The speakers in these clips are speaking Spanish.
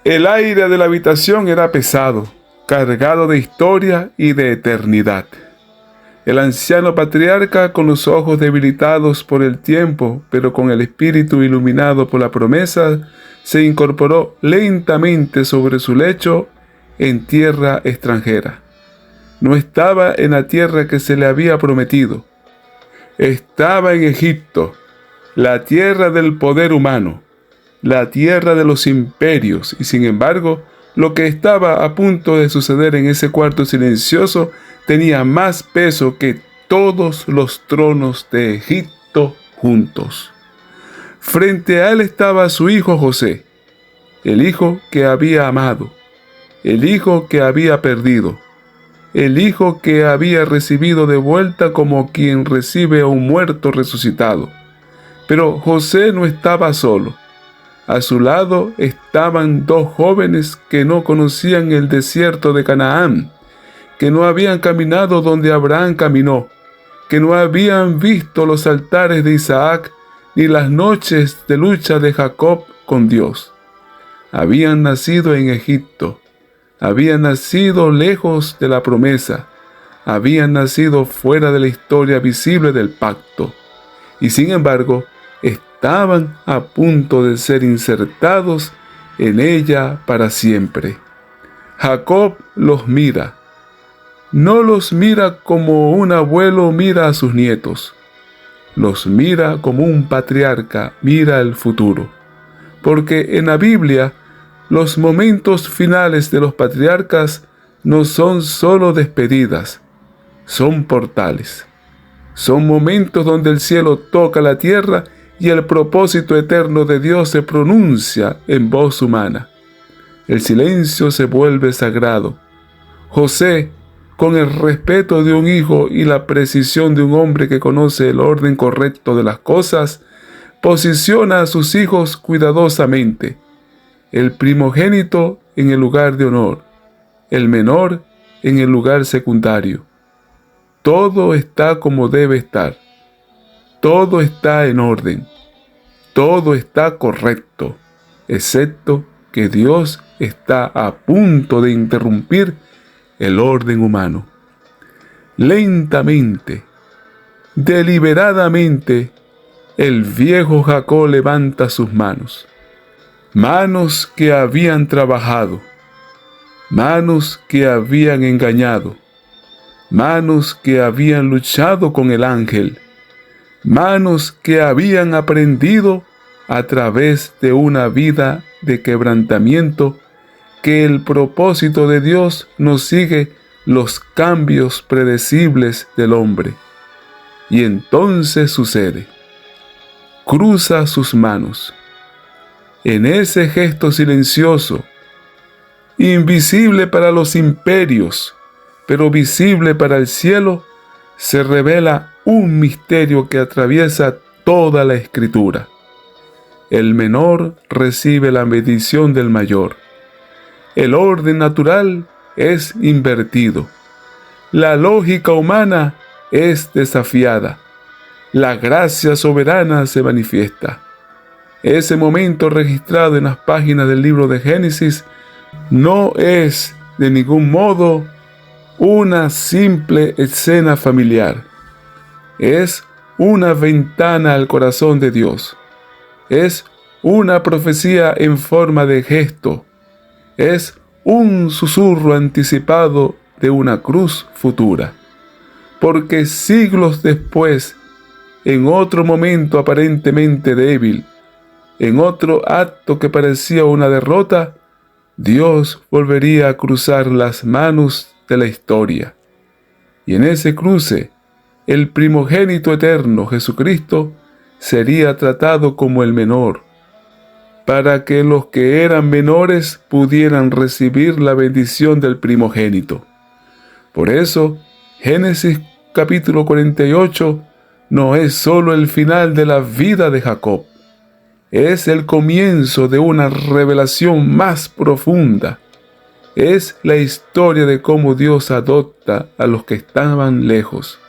El aire de la habitación era pesado, cargado de historia y de eternidad. El anciano patriarca, con los ojos debilitados por el tiempo, pero con el espíritu iluminado por la promesa, se incorporó lentamente sobre su lecho en tierra extranjera. No estaba en la tierra que se le había prometido. Estaba en Egipto, la tierra del poder humano, la tierra de los imperios, y sin embargo, lo que estaba a punto de suceder en ese cuarto silencioso tenía más peso que todos los tronos de Egipto juntos. Frente a él estaba su hijo José, el hijo que había amado, el hijo que había perdido, el hijo que había recibido de vuelta como quien recibe a un muerto resucitado. Pero José no estaba solo. A su lado estaban dos jóvenes que no conocían el desierto de Canaán, que no habían caminado donde Abraham caminó, que no habían visto los altares de Isaac ni las noches de lucha de Jacob con Dios. Habían nacido en Egipto, habían nacido lejos de la promesa, habían nacido fuera de la historia visible del pacto, y sin embargo, estaban a punto de ser insertados en ella para siempre. Jacob los mira. No los mira como un abuelo mira a sus nietos. Los mira como un patriarca mira el futuro. Porque en la Biblia, los momentos finales de los patriarcas no son solo despedidas, son portales. Son momentos donde el cielo toca la tierra y el propósito eterno de Dios se pronuncia en voz humana. El silencio se vuelve sagrado. José, con el respeto de un hijo y la precisión de un hombre que conoce el orden correcto de las cosas, posiciona a sus hijos cuidadosamente. El primogénito en el lugar de honor, el menor en el lugar secundario. Todo está como debe estar. Todo está en orden. Todo está correcto, excepto que Dios está a punto de interrumpir el orden humano. Lentamente, deliberadamente, el viejo Jacob levanta sus manos. Manos que habían trabajado, manos que habían engañado, manos que habían luchado con el ángel, manos que habían aprendido a través de una vida de quebrantamiento que el propósito de Dios no sigue los cambios predecibles del hombre. Y entonces sucede. Cruza sus manos. En ese gesto silencioso, invisible para los imperios, pero visible para el cielo, se revela un misterio que atraviesa toda la Escritura. El menor recibe la bendición del mayor. El orden natural es invertido. La lógica humana es desafiada. La gracia soberana se manifiesta. Ese momento registrado en las páginas del libro de Génesis no es de ningún modo una simple escena familiar. Es una ventana al corazón de Dios. Es una profecía en forma de gesto. Es un susurro anticipado de una cruz futura. Porque siglos después, en otro momento aparentemente débil, en otro acto que parecía una derrota, Dios volvería a cruzar las manos de la historia. Y en ese cruce, el primogénito eterno, Jesucristo, sería tratado como el menor, para que los que eran menores pudieran recibir la bendición del primogénito. Por eso, Génesis capítulo 48 no es solo el final de la vida de Jacob, es el comienzo de una revelación más profunda. Es la historia de cómo Dios adopta a los que estaban lejos,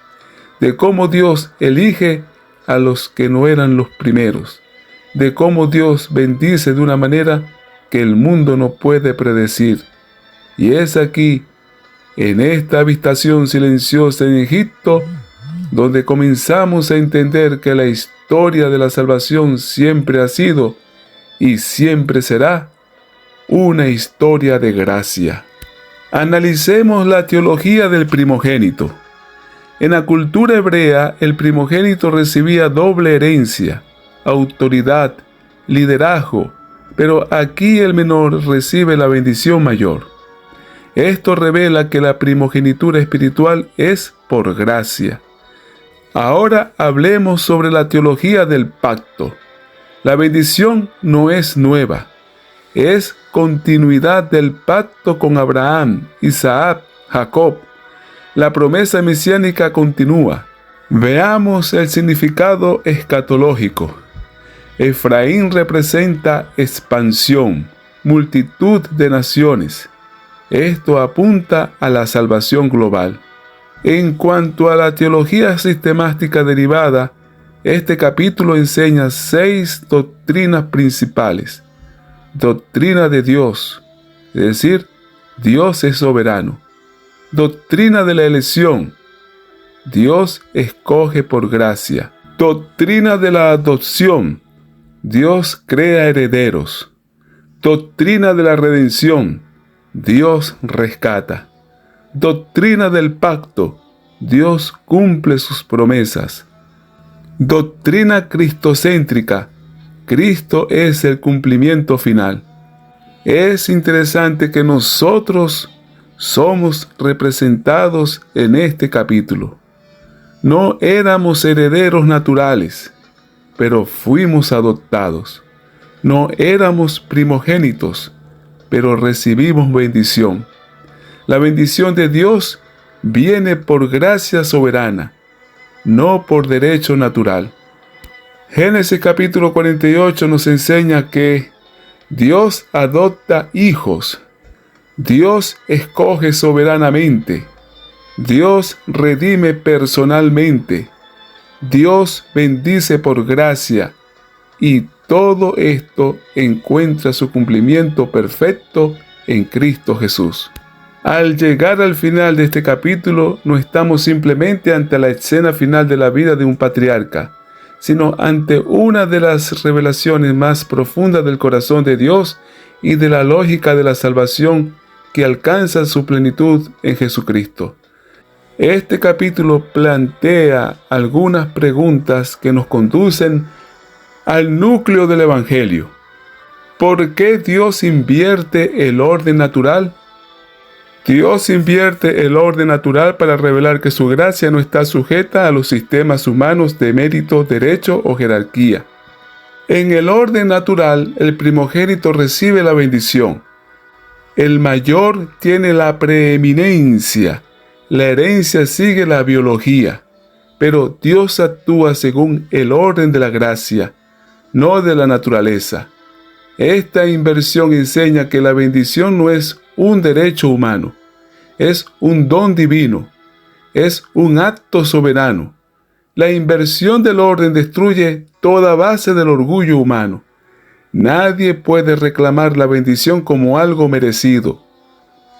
de cómo Dios elige a los que no eran los primeros, de cómo Dios bendice de una manera que el mundo no puede predecir. Y es aquí, en esta habitación silenciosa en Egipto, donde comenzamos a entender que la historia de la salvación siempre ha sido y siempre será una historia de gracia. Analicemos la teología del primogénito. En la cultura hebrea, el primogénito recibía doble herencia, autoridad, liderazgo, pero aquí el menor recibe la bendición mayor. Esto revela que la primogenitura espiritual es por gracia. Ahora hablemos sobre la teología del pacto. La bendición no es nueva, es continuidad del pacto con Abraham, Isaac, Jacob. La promesa mesiánica continúa. Veamos el significado escatológico. Efraín representa expansión, multitud de naciones. Esto apunta a la salvación global. En cuanto a la teología sistemática derivada, este capítulo enseña 6 doctrinas principales. Doctrina de Dios, es decir, Dios es soberano. Doctrina de la elección, Dios escoge por gracia. Doctrina de la adopción, Dios crea herederos. Doctrina de la redención, Dios rescata. Doctrina del pacto, Dios cumple sus promesas. Doctrina cristocéntrica, Cristo es el cumplimiento final. Es interesante que nosotros somos representados en este capítulo. No éramos herederos naturales, pero fuimos adoptados. No éramos primogénitos, pero recibimos bendición. La bendición de Dios viene por gracia soberana, no por derecho natural. Génesis capítulo 48 nos enseña que Dios adopta hijos. Dios escoge soberanamente. Dios redime personalmente. Dios bendice por gracia. Y todo esto encuentra su cumplimiento perfecto en Cristo Jesús. Al llegar al final de este capítulo, no estamos simplemente ante la escena final de la vida de un patriarca, sino ante una de las revelaciones más profundas del corazón de Dios y de la lógica de la salvación que alcanza su plenitud en Jesucristo. Este capítulo plantea algunas preguntas que nos conducen al núcleo del Evangelio. ¿Por qué Dios invierte el orden natural? Dios invierte el orden natural para revelar que su gracia no está sujeta a los sistemas humanos de mérito, derecho o jerarquía. En el orden natural, el primogénito recibe la bendición. El mayor tiene la preeminencia. La herencia sigue la biología. Pero Dios actúa según el orden de la gracia, no de la naturaleza. Esta inversión enseña que la bendición no es un derecho humano, es un don divino, es un acto soberano. La inversión del orden destruye toda base del orgullo humano. Nadie puede reclamar la bendición como algo merecido.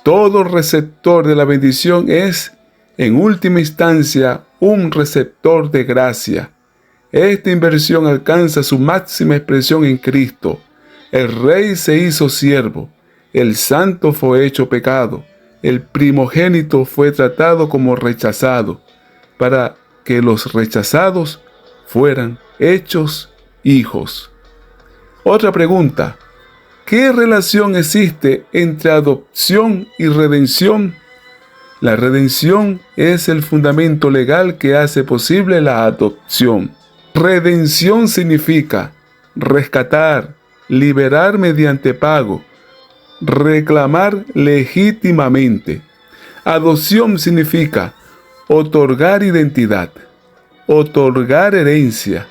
Todo receptor de la bendición es, en última instancia, un receptor de gracia. Esta inversión alcanza su máxima expresión en Cristo. El Rey se hizo siervo, el Santo fue hecho pecado, el primogénito fue tratado como rechazado, para que los rechazados fueran hechos hijos. Otra pregunta: ¿qué relación existe entre adopción y redención? La redención es el fundamento legal que hace posible la adopción. Redención significa rescatar, liberar mediante pago, reclamar legítimamente. Adopción significa otorgar identidad, otorgar herencia,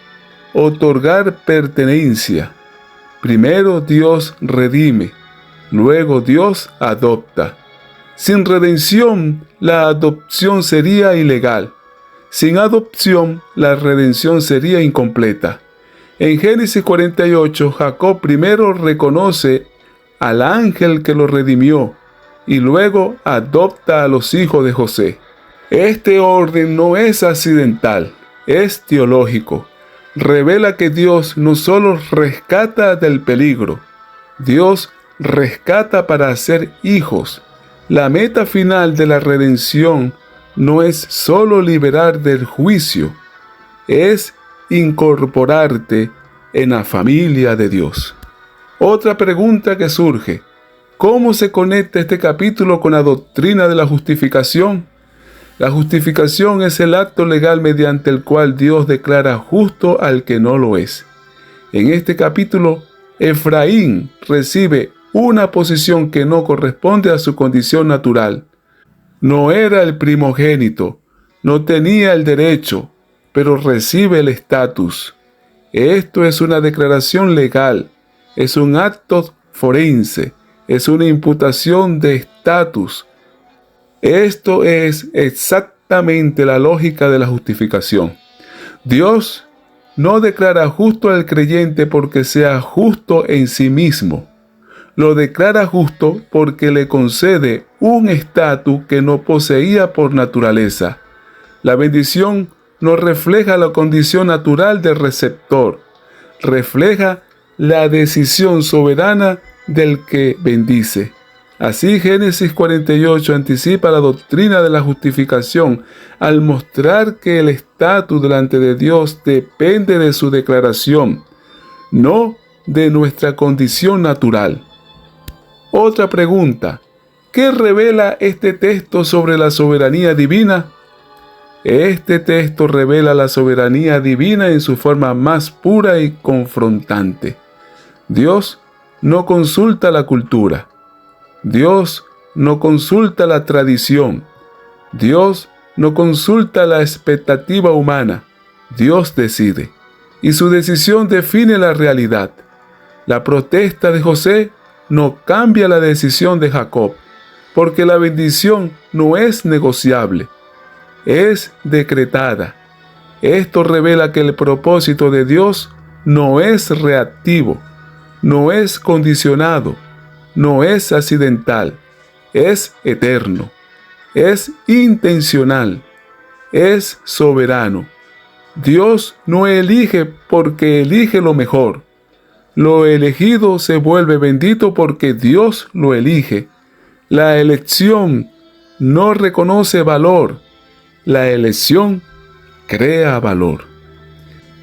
otorgar pertenencia. Primero Dios redime, luego Dios adopta. Sin redención, la adopción sería ilegal. Sin adopción, la redención sería incompleta. En Génesis 48, Jacob primero reconoce al ángel que lo redimió y luego adopta a los hijos de José. Este orden no es accidental, es teológico. Revela que Dios no solo rescata del peligro, Dios rescata para ser hijos. La meta final de la redención no es solo liberar del juicio, es incorporarte en la familia de Dios. Otra pregunta que surge: ¿cómo se conecta este capítulo con la doctrina de la justificación? La justificación es el acto legal mediante el cual Dios declara justo al que no lo es. En este capítulo, Efraín recibe una posición que no corresponde a su condición natural. No era el primogénito, no tenía el derecho, pero recibe el estatus. Esto es una declaración legal, es un acto forense, es una imputación de estatus. Esto es exactamente la lógica de la justificación. Dios no declara justo al creyente porque sea justo en sí mismo. Lo declara justo porque le concede un estatus que no poseía por naturaleza. La bendición no refleja la condición natural del receptor, refleja la decisión soberana del que bendice. Así, Génesis 48 anticipa la doctrina de la justificación al mostrar que el estatus delante de Dios depende de su declaración, no de nuestra condición natural. Otra pregunta: ¿qué revela este texto sobre la soberanía divina? Este texto revela la soberanía divina en su forma más pura y confrontante. Dios no consulta la cultura. Dios no consulta la tradición. Dios no consulta la expectativa humana. Dios decide, y su decisión define la realidad. La protesta de José no cambia la decisión de Jacob, porque la bendición no es negociable, es decretada. Esto revela que el propósito de Dios no es reactivo, no es condicionado, no es accidental, es eterno, es intencional, es soberano. Dios no elige porque elige lo mejor. Lo elegido se vuelve bendito porque Dios lo elige. La elección no reconoce valor. La elección crea valor.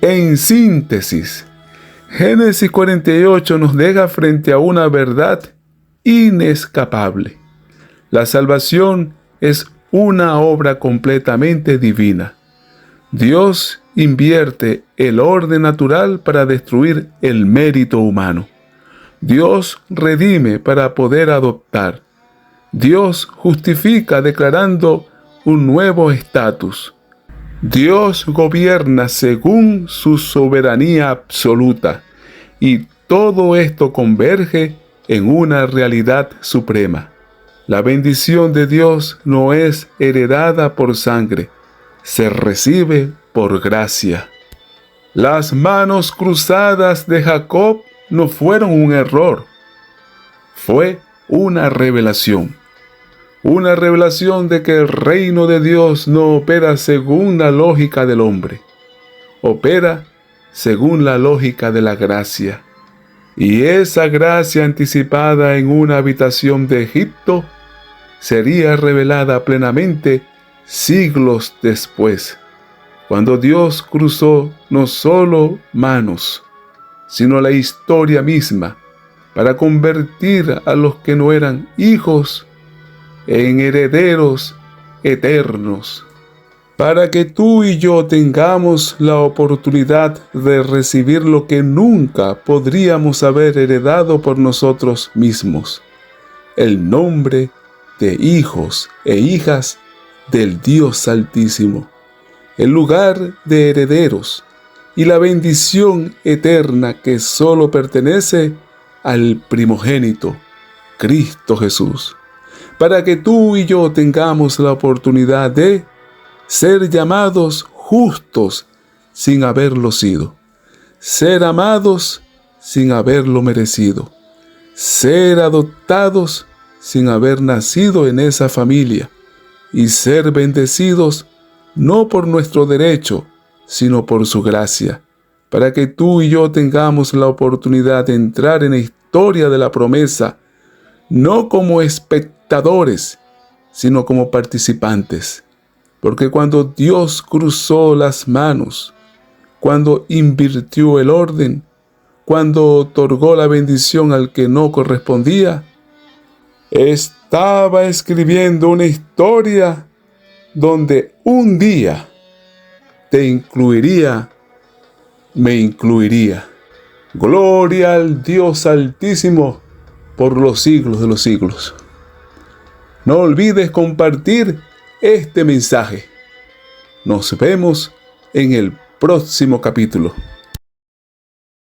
En síntesis, Génesis 48 nos deja frente a una verdad inescapable. La salvación es una obra completamente divina. Dios invierte el orden natural para destruir el mérito humano. Dios redime para poder adoptar. Dios justifica declarando un nuevo estatus. Dios gobierna según su soberanía absoluta, y todo esto converge en una realidad suprema. La bendición de Dios no es heredada por sangre, se recibe por gracia. Las manos cruzadas de Jacob no fueron un error, fue una revelación. Una revelación de que el reino de Dios no opera según la lógica del hombre, opera según la lógica de la gracia. Y esa gracia anticipada en una habitación de Egipto sería revelada plenamente siglos después, cuando Dios cruzó no solo manos, sino la historia misma, para convertir a los que no eran hijos en herederos eternos, para que tú y yo tengamos la oportunidad de recibir lo que nunca podríamos haber heredado por nosotros mismos: el nombre de hijos e hijas del Dios Altísimo, el lugar de herederos y la bendición eterna que solo pertenece al primogénito, Cristo Jesús, para que tú y yo tengamos la oportunidad de ser llamados justos sin haberlo sido, ser amados sin haberlo merecido, ser adoptados sin haber nacido en esa familia y ser bendecidos no por nuestro derecho, sino por su gracia, para que tú y yo tengamos la oportunidad de entrar en la historia de la promesa, no como espectadores, sino como participantes. Porque cuando Dios cruzó las manos, cuando invirtió el orden, cuando otorgó la bendición al que no correspondía, estaba escribiendo una historia donde un día te incluiría, me incluiría. Gloria al Dios Altísimo por los siglos de los siglos. No olvides compartir este mensaje. Nos vemos en el próximo capítulo.